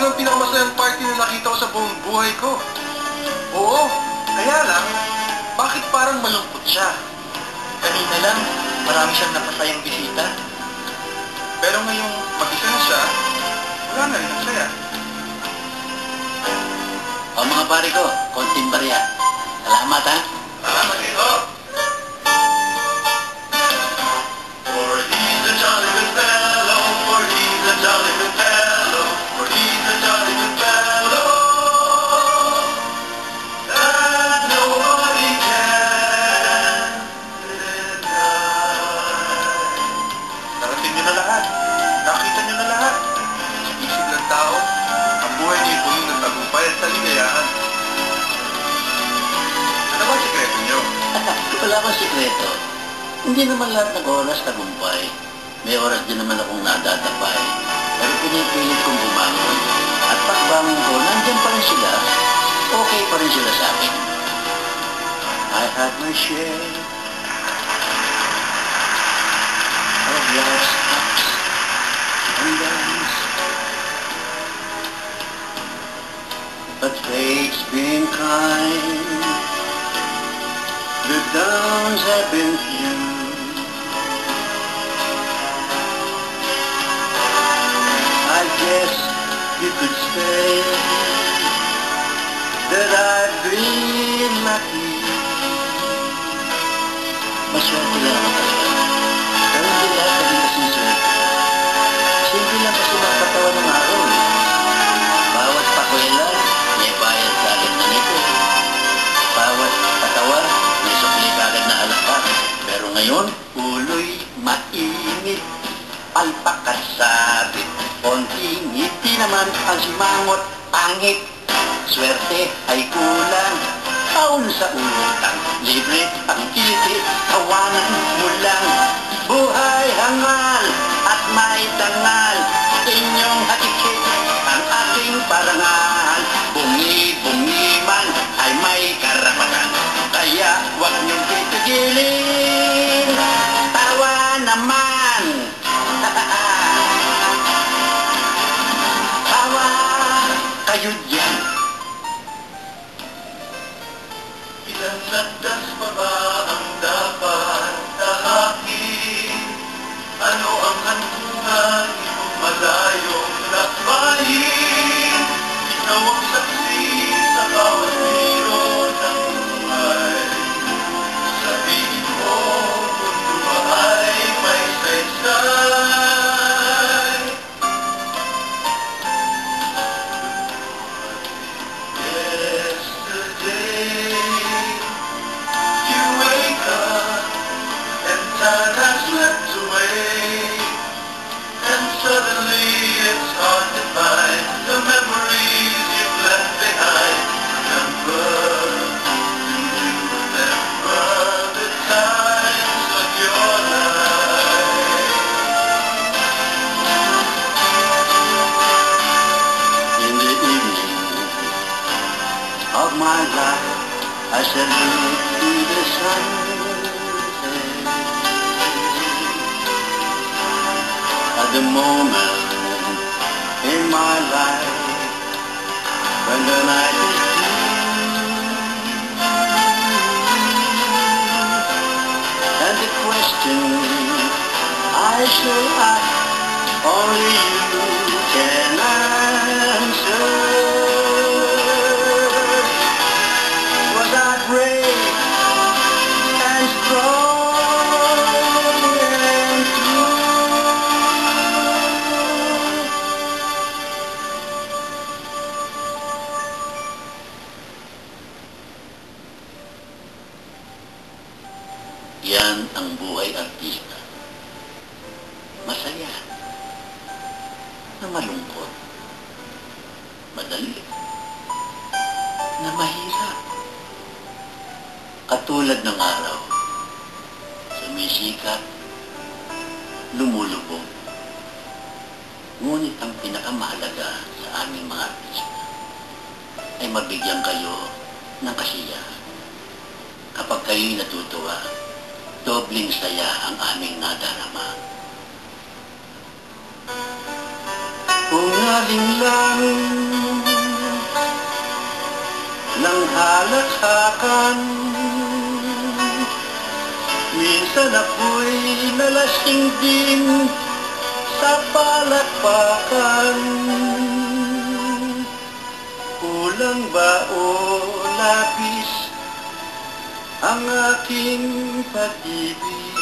Ito ang pinakamasayang party na nakita ko sa buong buhay ko. Oo, kaya lang, bakit parang malungkot siya? Kanina lang, marami siyang napasayang bisita. Pero ngayong mag-isa na siya, wala na rin ang saya. O mga pare ko, konting barya. Salamat ha. Salamat dito. For he's a jolly good fellow, for he's a jolly good fellow, for he's a jolly good fellow, that nobody can deny. Narating niyo na lahat. Nakita niyo na lahat. Sa isip ng tao, ang buhay niyo ay puno ng tagumpay at kaligayahan. Ano ba ang sikreto niyo? Wala akong sikreto. Hindi naman lahat ng oras tagumpay. May oras din naman akong nadadapay. Pero pinipilit kong bumangon. At pagbangon ko, nandyan pa rin sila. Okay pa rin sila sa akin. I had my share of lost ups and downs. But fate's been kind. The downs have been few. I guess you could say that I've been lucky. Maswerte lang ako talaga. Pero hindi lahat naging kasing swerte. Simple lang kasi magpatawa ng araw. Bawat pakwela, may bayad sa akin na nito. Bawat patawa, may sukli kagad na alakak. Pero ngayon, ulo'y mainit. Palpak at sabit. Konting ngiti naman ang simangot, pangit. Swerte ay kulang. Taon sa utang, libre ang kiliti, tawanan mo lang. Buhay hangal at may dangal. Inyong hakikit ang aking parangal. Bungi-bungi man ay may karapatan. Kaya huwag niyong titigilin. Tawa naman. Tawa kayo dyan. Ilang landas pa ba ang dapat tahakin? Ano ang hantungan itong malayong lakbayin? Ikaw ang saksi sa bawat biro ng buhay. Sabihin mo kung ay may saysay. Yesterday you wake up and time has slipped away, and suddenly it's hard to find the memories you've left behind. Do you remember the times of your life? In the evening of my life, I shall look to the sunset. At the moment in my life when the night is blue, and the question I shall ask, only you can answer. Was I brave and strong and true? Yan ang buhay artista. Masaya. Na malungkot. Madali. Na mahirap. Katulad ng araw. Sumisikat. Lumulubog. Ngunit ang pinakamahalaga sa aming mga artista ay mabigyan kayo ng kasiyahan. Kapag kayo'y natutuwa, dobling saya ang aming nadarama. Kung alinlang ng halakhakan, minsan ako'y nalasing din sa palakpakan. Kulang ba o labis ang aking pag-ibig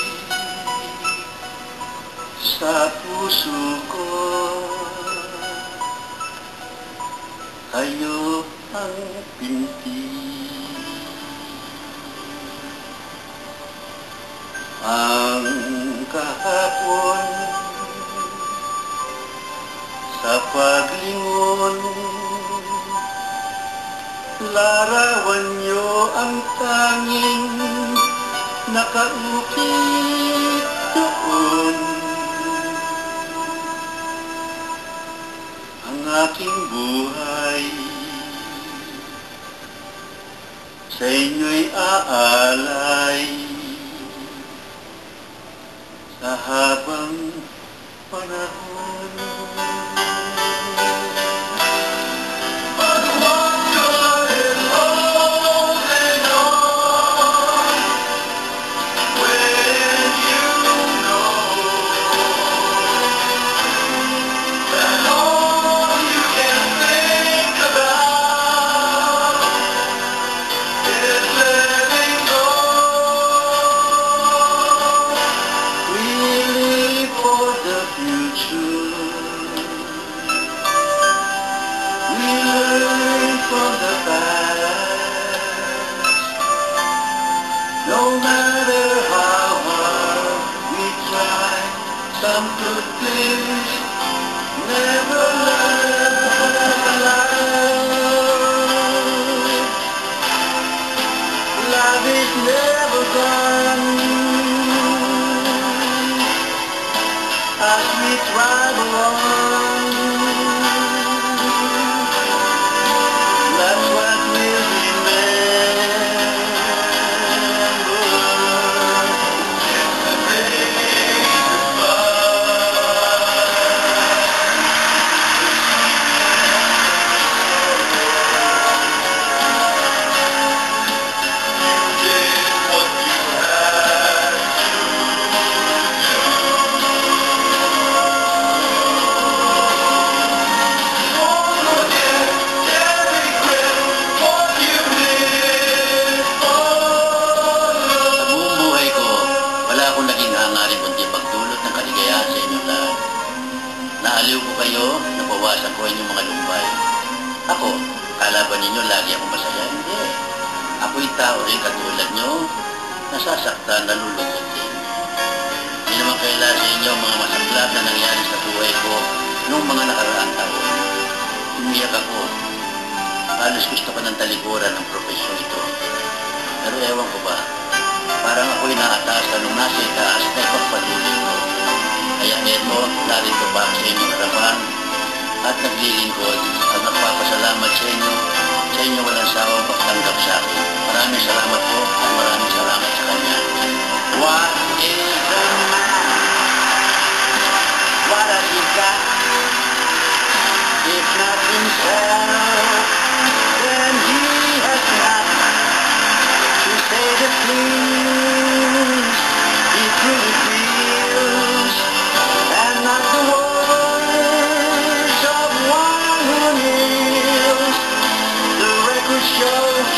sa puso ko? Kayo ang pinti. Ang kahapon sa paglingon, larawan niyo ang tanging nakaukit doon. Ang aking buhay sa inyo'y aalay sa habang panahon. No matter how hard we try, some good things never last. Love is never gone as we drive along. That's what we'll naaliw ko kayo, nabawasan ko inyong mga lumbay. Ako, kala ba ninyo lagi ako masaya? Hindi. Ako'y tao rin katulad nyo, nasasaktan, nalulungkot din. Hindi naman kaila sa inyo mga masaklap na nangyari sa buhay ko noong mga nakaraang taon. Umiyak ako. Halos gusto ko ng talikuran ng profesyon ito. Pero ewan ko ba, parang ako'y naatasan nung nasa itaas na ipagpatuloy ko. Kaya eto, narito pa sa inyong harapan at naglilingkod at nagpapasalamat sa inyo walang sawang pagtanggap sa akin. Maraming salamat po at maraming salamat sa kanya. What is the man? What has he got? If not himself, then he has not to say the things he truly feels. Not the words of one who kneels. The record shows,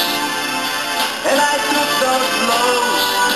and I took those blows.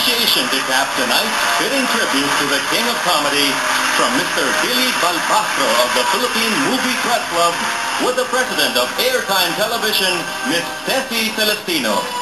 appreciation to cap tonight's fitting tribute to the King of Comedy from Mr. Billy Balpastro of the Philippine Movie Press Club with the President of Airtime Television, Miss Tessie Celestino.